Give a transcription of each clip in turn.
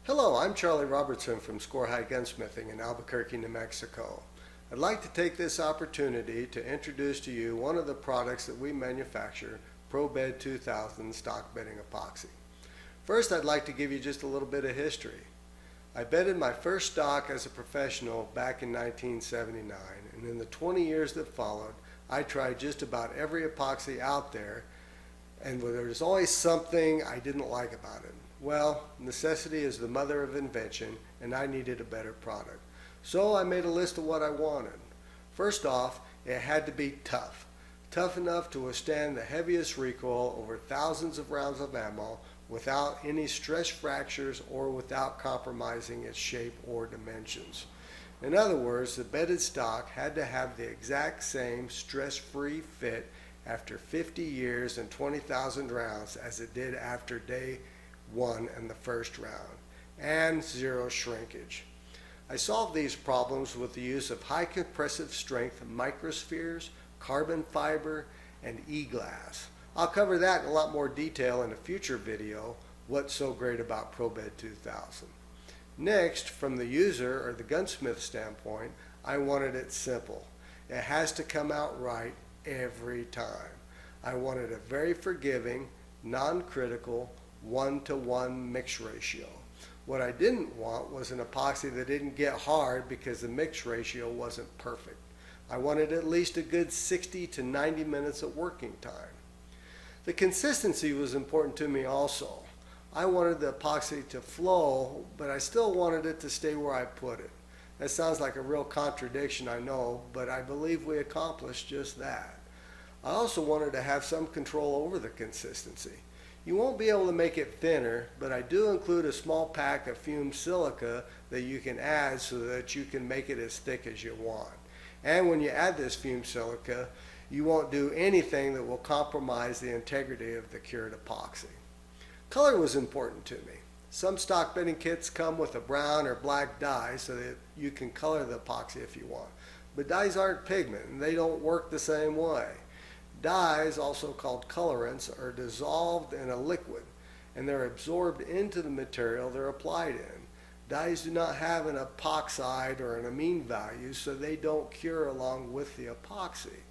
Hello, I'm Charlie Robertson from Score High Gunsmithing in Albuquerque, New Mexico. I'd like to take this opportunity to introduce to you one of the products that we manufacture, ProBed 2000 stock bedding epoxy. First, I'd like to give you just a little bit of history. I bedded my first stock as a professional back in 1979, and in the 20 years that followed, I tried just about every epoxy out there, and there was always something I didn't like about it. Well, necessity is the mother of invention, and I needed a better product. So I made a list of what I wanted. First off, it had to be tough. Tough enough to withstand the heaviest recoil over thousands of rounds of ammo without any stress fractures or without compromising its shape or dimensions. In other words, the bedded stock had to have the exact same stress-free fit after 50 years and 20,000 rounds as it did after day one in the first round, and zero shrinkage. I solved these problems with the use of high compressive strength microspheres, carbon fiber, and e-glass. I'll cover that in a lot more detail in a future video, what's so great about ProBed 2000. Next, from the user or the gunsmith standpoint, I wanted it simple. It has to come out right every time. I wanted a very forgiving, non-critical, 1-to-1 mix ratio. What I didn't want was an epoxy that didn't get hard because the mix ratio wasn't perfect. I wanted at least a good 60 to 90 minutes of working time. The consistency was important to me also. I wanted the epoxy to flow, but I still wanted it to stay where I put it. That sounds like a real contradiction, I know, but I believe we accomplished just that. I also wanted to have some control over the consistency. You won't be able to make it thinner, but I do include a small pack of fumed silica that you can add so that you can make it as thick as you want. And when you add this fumed silica, you won't do anything that will compromise the integrity of the cured epoxy. Color was important to me. Some stock bedding kits come with a brown or black dye so that you can color the epoxy if you want. But dyes aren't pigment and they don't work the same way. Dyes, also called colorants, are dissolved in a liquid and they're absorbed into the material they're applied in. Dyes do not have an epoxide or an amine value, so they don't cure along with the epoxy.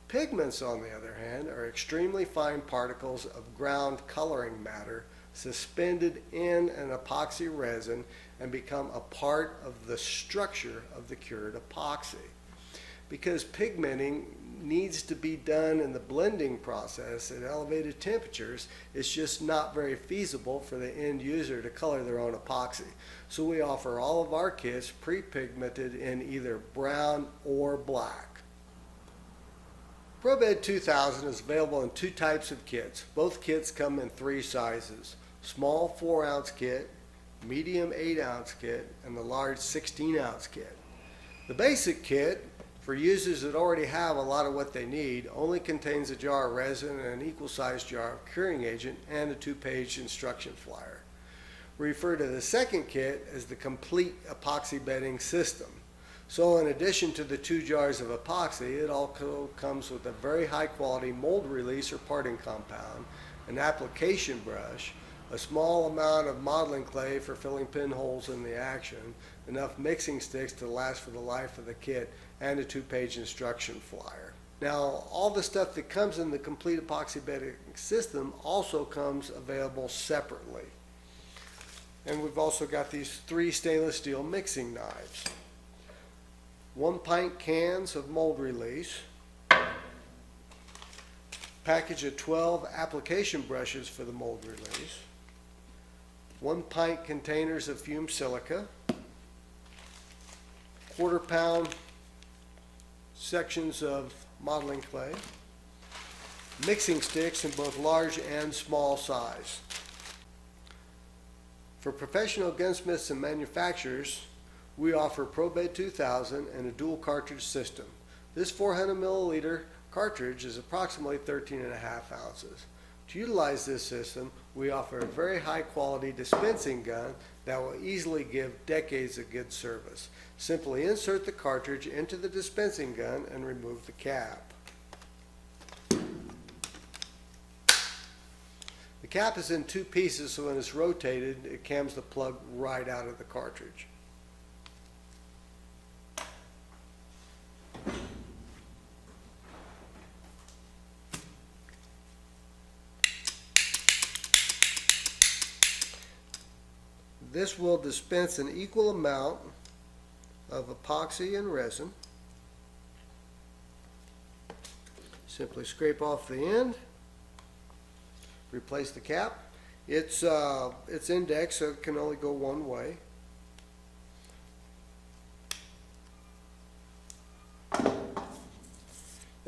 Pigments, on the other hand, are extremely fine particles of ground coloring matter suspended in an epoxy resin and become a part of the structure of the cured epoxy. Because pigmenting needs to be done in the blending process at elevated temperatures, it's just not very feasible for the end user to color their own epoxy. So we offer all of our kits pre-pigmented in either brown or black. ProBed 2000 is available in two types of kits. Both kits come in three sizes: small 4-ounce kit, medium 8-ounce kit, and the large 16-ounce kit. The basic kit, for users that already have a lot of what they need, only contains a jar of resin and an equal-sized jar of curing agent and a 2-page instruction flyer. We refer to the second kit as the complete epoxy bedding system. So in addition to the 2 jars of epoxy, it also comes with a very high-quality mold release or parting compound, an application brush, a small amount of modeling clay for filling pinholes in the action, enough mixing sticks to last for the life of the kit, and a 2-page instruction flyer. Now, all the stuff that comes in the complete epoxy bedding system also comes available separately. And we've also got these 3 stainless steel mixing knives, 1-pint cans of mold release, package of 12 application brushes for the mold release, 1-pint containers of fumed silica, 1/4-pound sections of modeling clay, mixing sticks in both large and small size. For professional gunsmiths and manufacturers, we offer ProBed 2000 and a dual cartridge system. This 400 milliliter cartridge is approximately 13.5 ounces. To utilize this system, we offer a very high quality dispensing gun that will easily give decades of good service. Simply insert the cartridge into the dispensing gun and remove the cap. The cap is in two pieces, so when it's rotated, it cams the plug right out of the cartridge. This will dispense an equal amount of epoxy and resin. Simply scrape off the end, replace the cap. It's indexed, so it can only go one way.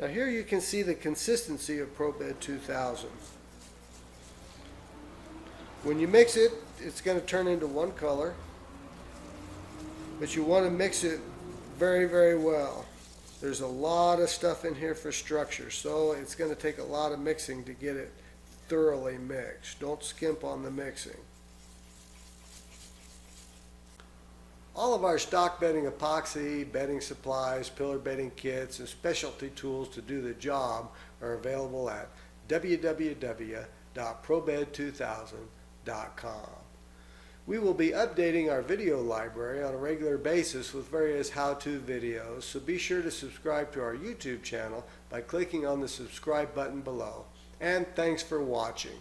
Now here you can see the consistency of ProBed 2000. When you mix it, it's going to turn into one color, but you want to mix it very, very well. There's a lot of stuff in here for structure, so it's going to take a lot of mixing to get it thoroughly mixed. Don't skimp on the mixing. All of our stock bedding epoxy, bedding supplies, pillar bedding kits, and specialty tools to do the job are available at www.probed2000.com. We will be updating our video library on a regular basis with various how-to videos, so be sure to subscribe to our YouTube channel by clicking on the subscribe button below. And thanks for watching.